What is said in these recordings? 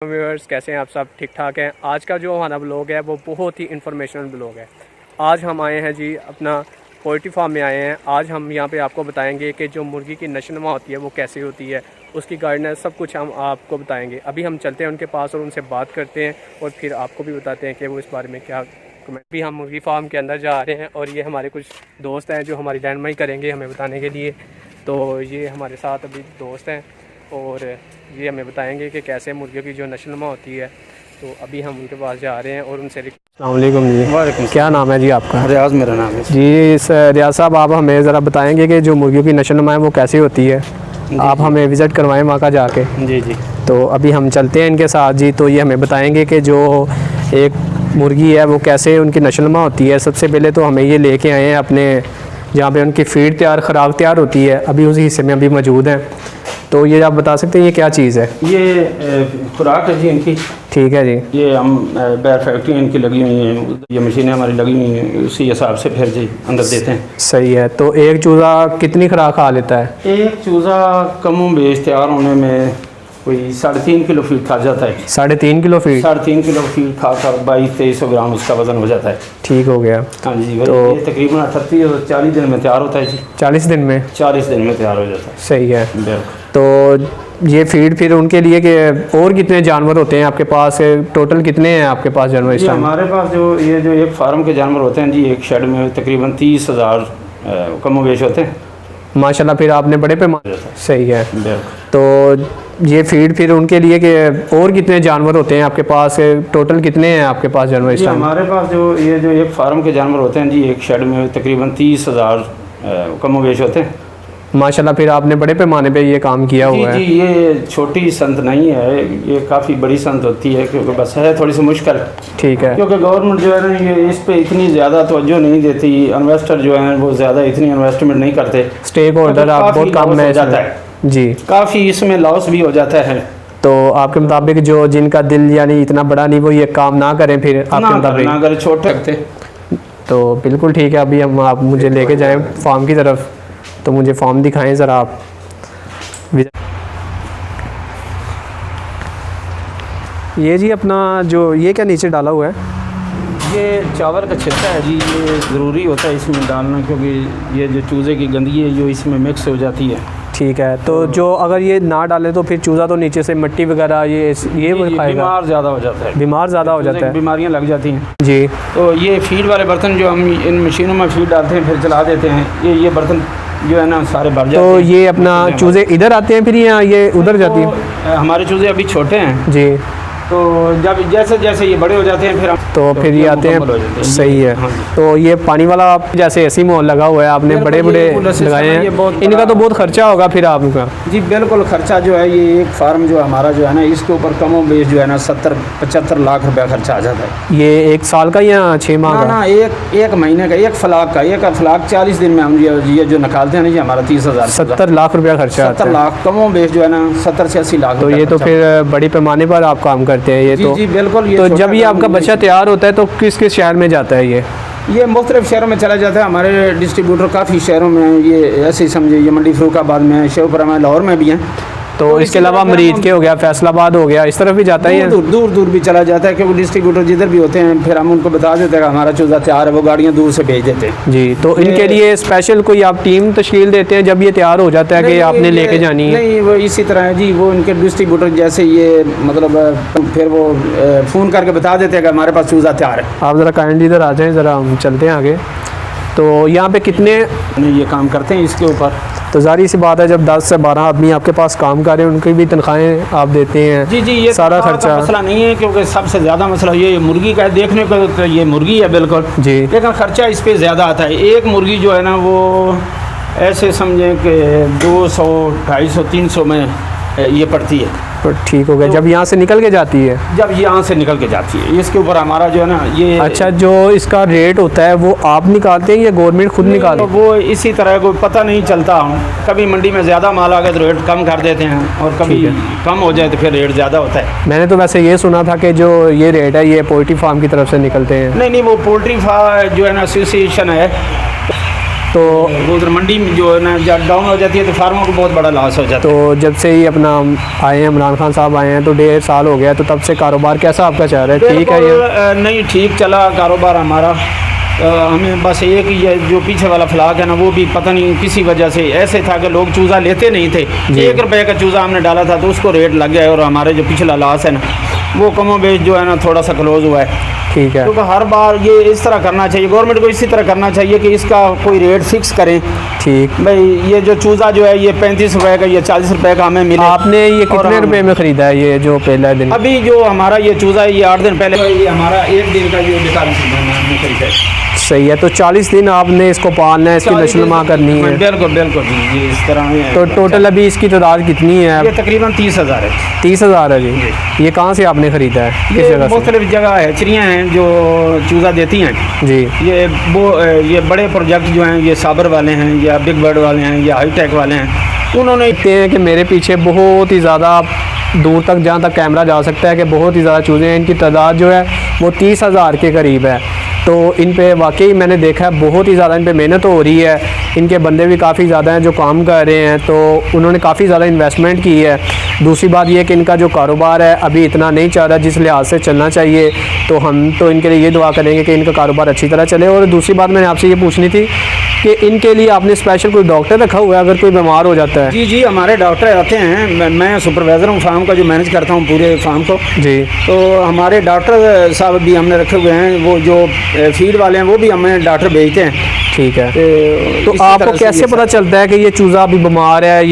Viewers कैसे हैं आप सब? ठीक ठाक हैं। आज का जो हमारा ब्लॉग है वो बहुत ही इंफॉर्मेशनल ब्लॉग है। आज हम आए हैं जी अपना पोल्ट्री फार्म में आए हैं। आज हम यहाँ पे आपको बताएंगे कि जो मुर्गी की नशोनुमा होती है वो कैसे होती है, उसकी गाइडेंस सब कुछ हम आपको बताएंगे। अभी हम चलते हैं उनके पास और उनसे बात करते हैं और फिर आपको भी बताते हैं कि वो इस बारे में क्या कमेंट। भी हम मुर्गी फार्म के अंदर जा रहे हैं और ये हमारे कुछ दोस्त हैं जो हमारी रहनुमाई करेंगे हमें बताने के लिए। तो ये हमारे साथ अभी दोस्त हैं और ये हमें बताएंगे कि कैसे मुर्गियों की जो नशोनुमा होती है। तो अभी हम उनके पास जा रहे हैं और उनसे। अस्सलाम वालेकुम जी। वालेकुम। क्या नाम है जी आपका? रियाज मेरा नाम है जी। रियाज साहब, आप हमें ज़रा बताएंगे कि जो मुर्गियों की नशोनुमा है वो कैसी होती है। आप हमें विज़िट करवाएं वहाँ का जाके। जी जी। तो अभी हम चलते हैं इनके साथ जी। तो ये हमें बताएंगे कि जो एक मुर्गी है वो कैसे उनकी नशोनुमा होती है। सबसे पहले तो हमें ये लेके आए हैं अपने जहाँ पे उनकी फीड तैयार खुराक तैयार होती है, अभी उसी हिस्से में अभी मौजूद हैं। तो ये आप बता सकते हैं ये क्या चीज़ है? ये खुराक है जी इनकी। ठीक है जी। ये हम बैर फैक्ट्री इनकी लगी हुई हैं, ये मशीनें हमारी लगी हुई हैं, उसी हिसाब से फिर जी अंदर देते हैं। सही है। तो एक चूज़ा कितनी खुराक खा लेता है? एक चूज़ा कम बेच तैयार होने में कोई 3.5 किलो फीड खा जाता है। 3.5 किलो फीड? 3.5 किलो फीड खा कर 2200-2300 ग्राम उसका वज़न हो जाता है। ठीक हो गया। हाँ जी। तो ये तकरीबन 38 और 40 दिन में तैयार होता है जी। 40 दिन में? 40 दिन में तैयार हो जाता है। सही है। बिल्कुल। तो ये फीड फिर उनके लिए कि और कितने जानवर होते हैं आपके पास? टोटल कितने हैं आपके पास जानवर इस टाइम? हमारे पास जो एक फार्म के जानवर होते हैं जी, एक शेड में तकरीबन 30,000 कम वेश होते हैं माशाल्लाह। फिर आपने बड़े पैमाने। सही है। बिल्कुल। तो ये फीड फिर उनके लिए कि और कितने जानवर होते हैं आपके पास? टोटल कितने हैं आपके पास जानवर इस टाइम? हमारे पास जो एक फार्म के जानवर होते हैं जी, एक शेड में तकरीबन 30,000 कम वेश होते हैं माशाल्लाह। फिर आपने बड़े पैमाने पे ये काम किया हुआ है। जी। ये छोटी संत नहीं है, ये काफ़ी बड़ी संत होती है, क्योंकि बस है थोड़ी सी मुश्किल। ठीक है। क्योंकि गवर्नमेंट जो है ना ये इस पे इतनी ज़्यादा तवज्जो नहीं देती, इन्वेस्टर जो हैं वो ज़्यादा इतनी इन्वेस्टमेंट नहीं करते, स्टेक होल्डर आप बहुत कम है जाता है जी। काफ़ी इसमें लॉस भी हो जाता है। तो आपके मुताबिक जो जिनका दिल यानी इतना बड़ा नहीं वो ये काम ना करें फिर आपके मुताबिक? ना अगर छोटे रखते। तो बिल्कुल ठीक है। अभी हम आप मुझे लेके जाएं फार्म की तरफ, तो मुझे फार्म दिखाएं ज़रा आप। ये जी अपना जो ये क्या नीचे डाला हुआ है? ये चावल का छिलका है जी, ये ज़रूरी होता है इसमें डालना, क्योंकि ये जो चूज़े की गंदगी है जो इसमें मिक्स हो जाती है। ठीक है। तो जो अगर ये ना डाले तो फिर चूज़ा तो नीचे से मिट्टी वगैरह ये वो खाएगा, बीमार ज़्यादा हो जाता है। बीमार ज़्यादा हो जाता है, बीमारियां लग जाती हैं जी। तो ये फीड वाले बर्तन जो हम इन मशीनों में फीड डालते हैं फिर चला देते हैं, ये बर्तन जो है ना सारे भर जाते हैं। तो ये अपना चूज़े इधर आते हैं फिर या ये उधर जाती है? हमारे चूज़े अभी छोटे हैं जी। तो जब जैसे ये बड़े हो जाते हैं फिर फिर ये आते हैं। सही है। हाँ। तो ये पानी वाला जैसे ऐसी मोल लगा हुआ है आपने, बड़े बड़े लगाए हैं, इनका तो बहुत खर्चा होगा फिर आपका? जी बिल्कुल। खर्चा जो है ये एक फार्म जो हमारा जो है ना इसके ऊपर कमो बेश जो है ना 70-75 लाख रुपया खर्चा आ जाता है। ये 1 साल का या 6 माह का? ना एक महीने का, एक फ्लाक का। एक फ्लाक 40 दिन में हम ये जो निकालते हैं ना ये हमारा 30,000। 70 लाख रुपया खर्चा आता है। 70 लाख कमो बेश जो है ना 70 से 80 लाख। तो ये तो फिर बड़ी पैमाने पर आप काम करते हैं ये। तो जी बिल्कुल। तो जब ये आपका बच्चा तैयार होता है तो किस किस शहर में जाता है ये? मुख्तलिफ शहरों में चला जाता है। हमारे डिस्ट्रीब्यूटर काफ़ी शहरों में हैं, ये ऐसे ही समझे, ये मंडी फरुखाबाद में है, शेवपुरा में, लाहौर में भी हैं। तो इसके अलावा मरीज के हो गया, फैसलाबाद हो गया, इस तरफ भी जाता है? दूर भी चला जाता है, क्योंकि डिस्ट्रीब्यूटर जिधर भी होते हैं फिर हम उनको बता देते हैं कि हमारा चूज़ा तैयार है, वो गाड़ियाँ दूर से भेज देते हैं जी। तो इनके लिए स्पेशल कोई आप टीम तश्कील देते हैं जब ये तैयार हो जाता है कि आपने लेके जानी है? नहीं, वो इसी तरह है जी। वो इनके डिस्ट्रीब्यूटर जैसे ये मतलब फिर वो फ़ोन करके बता देते हैं कि हमारे पास चूज़ा तैयार है। आप ज़रा काइंडली इधर आ जाएँ, ज़रा हम चलते हैं आगे। तो यहाँ पे कितने ये काम करते हैं इसके ऊपर? तो ज़ाहिर सी बात है जब 10 से 12 आदमी आपके पास काम कर रहे हैं उनकी भी तनख्वाहें आप देते हैं। जी। ये सारा खर्चा मसला नहीं है, क्योंकि सबसे ज़्यादा मसला ये मुर्गी का है। देखने को तो ये मुर्गी है बिल्कुल जी, लेकिन ख़र्चा इस पर ज़्यादा आता है। एक मुर्गी जो है ना वो ऐसे समझें कि 200, 250, 300 में ये पड़ती है। तो ठीक हो गया। जब यहाँ से निकल के जाती है? जब यहाँ से निकल के जाती है इसके ऊपर हमारा जो है ना ये। अच्छा, जो इसका रेट होता है वो आप निकालते हैं या गवर्नमेंट खुद निकालती है? वो इसी तरह को पता नहीं चलता। कभी मंडी में ज़्यादा माल आ गया तो रेट कम कर देते हैं, और कभी कम हो जाए तो फिर रेट ज़्यादा होता है। मैंने तो वैसे ये सुना था कि जो ये रेट है ये पोल्ट्री फार्म की तरफ से निकलते हैं। नहीं, वो पोल्ट्री फार्म जो है ना एसोसिएशन है, तो वो उधर मंडी में जो है ना जब डाउन हो जाती है तो फार्मों को बहुत बड़ा लॉस हो जाता तो जब से ही अपना आए हैं इमरान खान साहब आए हैं तो 1.5 साल हो गया, तो तब से कारोबार कैसा आपका चल रहा है? ठीक है ये? बिल्कुल, नहीं ठीक चला कारोबार हमारा। हमें बस एक ये जो पीछे वाला फ्लाक है ना वो भी पता नहीं किसी वजह से ऐसे था कि लोग चूज़ा लेते नहीं थे। जी। 1 रुपये का चूज़ा हमने डाला था तो उसको रेट लग गया, और हमारे जो पिछला लॉस है ना वो कमो बेच जो है ना थोड़ा सा क्लोज हुआ है। ठीक है। क्योंकि हर बार ये इस तरह करना चाहिए, गवर्नमेंट को इसी तरह करना चाहिए कि इसका कोई रेट फिक्स करें। ठीक। भाई ये जो चूज़ा जो है ये 35 रुपये का, ये 40 रुपये का हमें मिले। आपने ये और कितने रुपए में ख़रीदा है ये जो पहला दिन? अभी जो हमारा ये चूज़ा है ये 8 दिन पहले, ये हमारा 1 दिन का ये 45 रुपये में हमने खरीदा है। सही है। तो 40 दिन आपने इसको पालना है, इसकी नस्लनुमा करनी है? बिल्कुल बिल्कुल जी, ये इस तरह है। तो टोटल अभी इसकी तादाद कितनी है? ये तकरीबन 30,000 है। 30,000 है जी। ये कहाँ से आपने ख़रीदा है, किस ये जगह से? मुख्तलिफ जगह है, चिड़ियाँ हैं जो चूज़ा देती हैं जी। ये बड़े प्रोजेक्ट जो हैं ये साबर वाले हैं या बिग बर्ड वाले हैं या हाईटेक वाले हैं, उन्होंने देखते हैं कि मेरे पीछे बहुत ही ज़्यादा दूर तक जहाँ तक कैमरा जा सकता है कि बहुत ही ज़्यादा चूज़े हैं। इनकी तादाद जो है वो 30,000 के करीब है। तो इन पे वाकई मैंने देखा है बहुत ही ज़्यादा इन पे मेहनत हो रही है। इनके बंदे भी काफ़ी ज़्यादा हैं जो काम कर रहे हैं, तो उन्होंने काफ़ी ज़्यादा इन्वेस्टमेंट की है। दूसरी बात यह कि इनका जो कारोबार है अभी इतना नहीं चल रहा जिस लिहाज से चलना चाहिए, तो हम तो इनके लिए ये दुआ करेंगे कि इनका कारोबार अच्छी तरह चले। और दूसरी बात मैंने आपसे ये पूछनी थी कि इनके लिए आपने स्पेशल कोई डॉक्टर रखा हुआ है अगर कोई बीमार हो जाता है? जी जी, हमारे डॉक्टर आते हैं। मैं सुपरवाइज़र हूँ फार्म का, जो मैनेज करता हूँ पूरे फार्म को। जी। तो हमारे डॉक्टर साहब भी हमने रखे हुए हैं, वो जो फीड वाले हैं वो भी हमें डॉक्टर भेजते हैं। ठीक है। तो तो आपको कैसे पता चलता है कि ये चूज़ा अभी बीमार है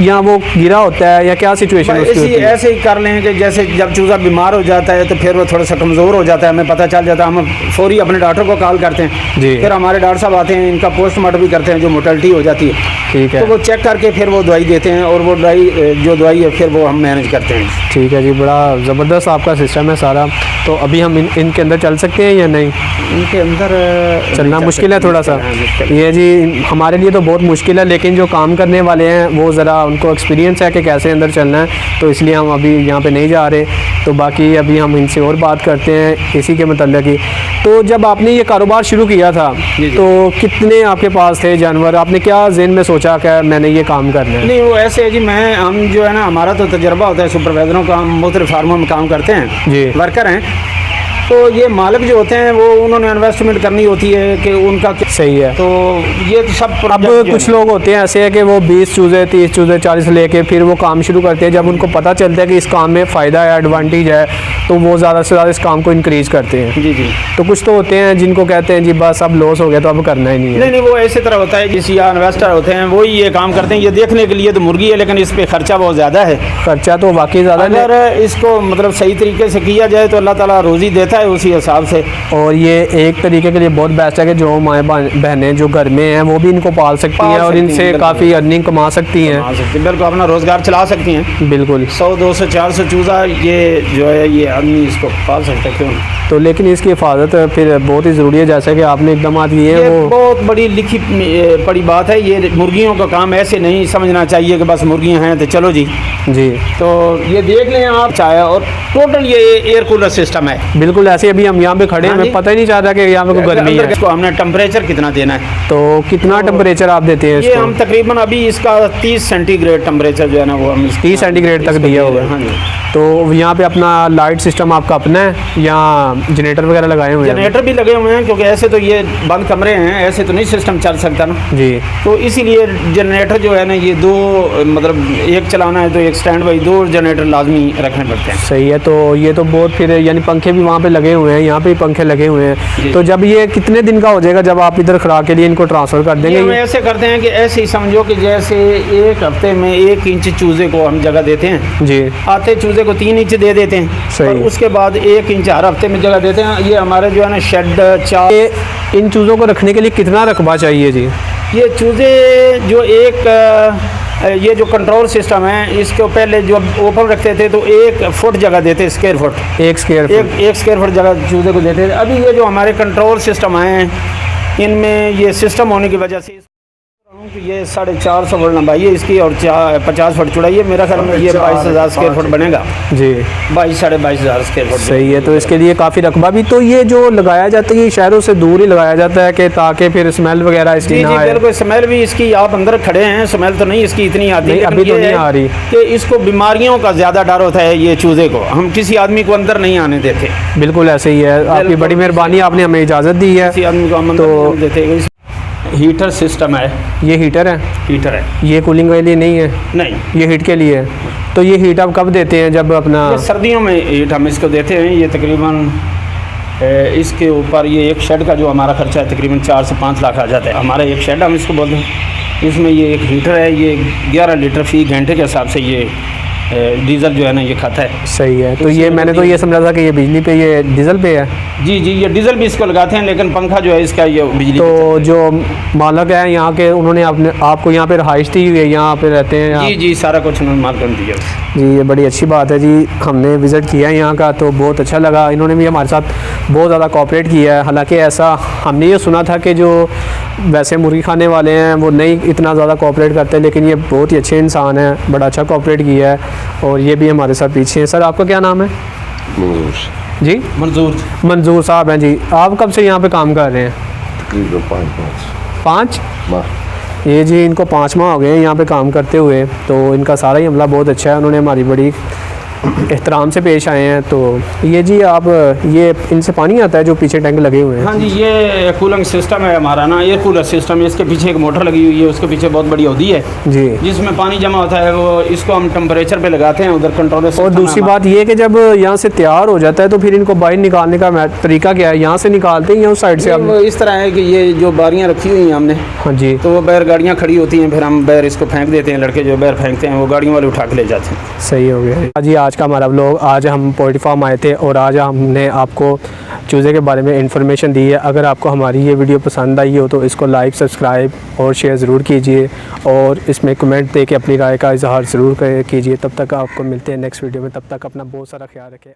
या वो गिरा होता है या क्या सिचुएशन उसकी होती है? ऐसे ही कर लें कि जैसे जब चूज़ा बीमार हो जाता है तो फिर वो थोड़ा सा कमज़ोर हो जाता है, हमें पता चल जाता है, हम फौरी अपने डॉक्टर को कॉल करते हैं। जी। फिर हमारे डॉक्टर साहब आते हैं, इनका पोस्टमार्टम भी करते हैं जो मोर्टेलिटी हो जाती है। ठीक है। तो वो चेक करके फिर वो दवाई देते हैं, और वो जो दवाई है फिर वो हम मैनेज करते हैं। ठीक है जी, बड़ा ज़बरदस्त आपका सिस्टम है सारा। तो अभी हम इनके अंदर चल सकते हैं या नहीं? इनके अंदर चलना मुश्किल है थोड़ा सा। ये जी हमारे लिए तो बहुत मुश्किल है, लेकिन जो काम करने वाले हैं वो ज़रा उनको एक्सपीरियंस है कि कैसे अंदर चलना है, तो इसलिए हम अभी यहाँ पे नहीं जा रहे। तो बाकी अभी हम इनसे और बात करते हैं इसी के मतलब की। तो जब आपने ये कारोबार शुरू किया था तो कितने आपके पास थे जानवर? आपने क्या ज़हन में सोचा कि मैंने ये काम करना है? नहीं, वो ऐसे है जी, हम जो है ना हमारा तो तजर्बा होता है सुपरवाइज़रों का, हम मुख्तलिफ फार्मों में काम करते हैं जी। वर्कर हैं। तो ये मालिक जो होते हैं वो उन्होंने इन्वेस्टमेंट करनी होती है कि उनका सही है। तो ये तो सब अब कुछ लोग होते हैं ऐसे है कि वो 20 चूज़े 30 चूज़े 40 लेके फिर वो काम शुरू करते हैं। जब उनको पता चलता है कि इस काम में फ़ायदा है, एडवांटेज है, तो वो ज़्यादा से ज़्यादा इस काम को इंक्रीज़ करते हैं। जी जी। तो कुछ तो होते हैं जिनको कहते हैं जी बस अब लॉस हो गया तो अब करना ही नहीं है। नहीं, वो ऐसे तरह होता है जिस या इन्वेस्टर होते हैं वही ये काम करते हैं। ये देखने के लिए तो मुर्गी है, लेकिन इस पर खर्चा बहुत ज़्यादा है। खर्चा तो वाकई ज़्यादा है। अगर इसको मतलब सही तरीके से किया जाए तो अल्लाह ताला रोज़ी देता है उसी हिसाब से। और ये एक तरीके के लिए बहुत बेस्ट है कि जो माएँ बहनें जो घर में हैं वो भी इनको पाल सकती हैं और इनसे काफ़ी अर्निंग कमा सकती हैं, बिल्कुल अपना रोज़गार चला सकती हैं। बिल्कुल 100 200 400 चूज़ा ये जो है ये आदमी इसको पाल सकता है, क्यों नहीं? तो लेकिन इसकी हिफाजत फिर बहुत ही ज़रूरी है, जैसे कि आपने इकदाम किए हैं। वो बहुत बड़ी लिखी पड़ी बात है। ये मुर्गियों का काम ऐसे नहीं समझना चाहिए कि बस मुर्गियाँ हैं तो चलो जी। जी। तो ये देख लें आप चाहे, और टोटल ये एयर कूलर सिस्टम है। बिल्कुल ऐसे अभी हम यहाँ पे खड़े हैं, हमें पता ही नहीं चाह रहा कि यहाँ पे कोई गर्मी है। इसको हमने टेम्परेचर कितना देना है, तो कितना टेम्परेचर आप देते हैं ये इसको? हम तकरीबन अभी इसका 30 सेंटीग्रेड टेम्परेचर जो है ना वो हम 30 सेंटीग्रेड तक दिया हुआ हाँ है। जी। तो यहाँ पे अपना लाइट सिस्टम आपका अपना है या जनरेटर वगैरह लगाए हुए हैं? जनरेटर भी लगे हुए हैं, क्योंकि ऐसे तो ये बंद कमरे हैं, ऐसे तो नहीं सिस्टम चल सकता ना जी। तो इसीलिए जनरेटर जो है ना ये दो, मतलब एक चलाना है तो एक स्टैंड बाई 2 जनरेटर लाजमी रखने पड़ते हैं। सही है। तो ये तो बहुत फिर यानी पंखे भी वहाँ पे लगे हुए हैं, यहाँ पे भी पंखे लगे हुए हैं। तो जब ये कितने दिन का हो जाएगा जब आप इधर खड़ा के लिए इनको ट्रांसफ़र कर देंगे? हम ऐसे करते हैं कि ऐसे ही समझो कि जैसे एक हफ्ते में 1 इंच चूज़े को हम जगह देते हैं जी। आते चूज़े को 3 इंच दे देते हैं। सही। और उसके बाद 1 इंच हर हफ्ते में जगह देते हैं। ये हमारे जो है ना शेड 4। इन चूज़ों को रखने के लिए कितना रकबा चाहिए जी? ये चूज़े जो ये जो कंट्रोल सिस्टम है इसको पहले जो ओपन रखते थे तो 1 फुट जगह देते, square foot, 1 square foot, 1 square foot जगह चूज़े को देते थे। अभी ये जो हमारे कंट्रोल सिस्टम हैं इनमें ये सिस्टम होने की वजह से ये 450 फुट लंबाई है इसकी और 50 फुट चौड़ाई है। मेरा ख्याल में ये 22,000 स्क्वायर फुट बनेगा जी। 22-22,500 स्क्वायर फुट सही है। तो इसके लिए काफ़ी रकबा भी, तो ये जो लगाया जाता है ये शहरों से दूर ही लगाया जाता है कि ताकि फिर स्मेल वगैरह इसकी जी ना जी आए। बिल्कुल। स्मेल भी इसकी, आप अंदर खड़े हैं, स्मेल तो नहीं इसकी इतनी आती नहीं, है, अभी तो नहीं आ रही कि इसको बीमारियों का ज़्यादा डर होता है। ये चूज़े को हम किसी आदमी को अंदर नहीं आने देते। बिल्कुल ऐसे ही है। आपकी बड़ी मेहरबानी, आपने हमें इजाज़त दी है। किसी आदमी को हम अंदर नहीं आने देते। हीटर सिस्टम है। ये हीटर है, हीटर है, ये कूलिंग के लिए नहीं है, नहीं ये हीट के लिए है। तो ये हीट आप कब देते हैं? जब अपना ये सर्दियों में हीट हम इसको देते हैं। ये तकरीबन इसके ऊपर ये एक शेड का जो हमारा खर्चा है तकरीबन 4 से 5 लाख आ जाता है। हमारा एक शेड हम इसको बोलते हैं। इसमें ये एक हीटर है, ये 11 लीटर फी घंटे के हिसाब से ये डीज़ल जो है ना ये खाता है। सही है। तो ये मैंने तो ये समझा था कि ये बिजली पे, ये डीजल पे है। जी जी, ये डीजल भी इसको लगाते हैं, लेकिन पंखा जो है इसका ये बिजली तो जो मालक है यहाँ के, उन्होंने आपको यहाँ पे रहाइश दी हुई है, यहाँ पे रहते हैं आप? जी जी, सारा कुछ उन्होंने मालूम दिया जी। ये बड़ी अच्छी बात है जी। हमने विज़िट किया है यहाँ का, तो बहुत अच्छा लगा। इन्होंने भी हमारे साथ बहुत ज़्यादा कोऑपरेट किया है। हालांकि ऐसा हमने ये सुना था कि जो वैसे मुर्गी खाने वाले हैं वो नहीं इतना ज़्यादा कोऑपरेट करते, लेकिन ये बहुत ही अच्छे इंसान हैं, बड़ा अच्छा कोऑपरेट किया है। और ये भी हमारे साथ पीछे हैं। सर आपका क्या नाम है? जी, मंजूर साहब हैं जी। आप कब से यहाँ पे काम कर रहे हैं? 5 माह। ये जी इनको 5 माह हो गए हैं यहाँ पे काम करते हुए। तो इनका सारा ही अमला बहुत अच्छा है, उन्होंने हमारी बड़ी एहतराम से पेश आए हैं। तो ये जी आप, ये इनसे पानी आता है जो पीछे टैंक लगे हुए हैं? हाँ जी, ये कूलिंग सिस्टम है हमारा ना, एयर कूलर सिस्टम है। इसके पीछे एक मोटर लगी हुई है, उसके पीछे बहुत बड़ी होती है जी, जिसमें पानी जमा होता है। वो इसको हम टेम्परेचर पे लगाते हैं उधर कंट्रोलर से। और दूसरी बात ये कि जब यहाँ से तैयार हो जाता है तो फिर इनको बाहर निकालने का तरीका क्या है? यहाँ से निकालते हैं या उस साइड से? वो इस तरह है कि ये जो बारियाँ रखी हुई हैं हमने, हाँ जी, तो वो बैर गाड़ियाँ खड़ी होती हैं, फिर हम बैर इसको फेंक देते हैं। लड़के जो बैर फेंकते हैं वो गाड़ियों वाले उठा के ले जाते हैं। सही हो गया जी। आज का हमारा व्लॉग, आज हम पोल्ट्री फार्म आए थे और आज हमने आपको चूज़े के बारे में इंफॉर्मेशन दी है। अगर आपको हमारी ये वीडियो पसंद आई हो तो इसको लाइक, सब्सक्राइब और शेयर ज़रूर कीजिए, और इसमें कमेंट दे के अपनी राय का इजहार ज़रूर कीजिए। तब तक आपको मिलते हैं नेक्स्ट वीडियो में। तब तक अपना बहुत सारा ख्याल रखें।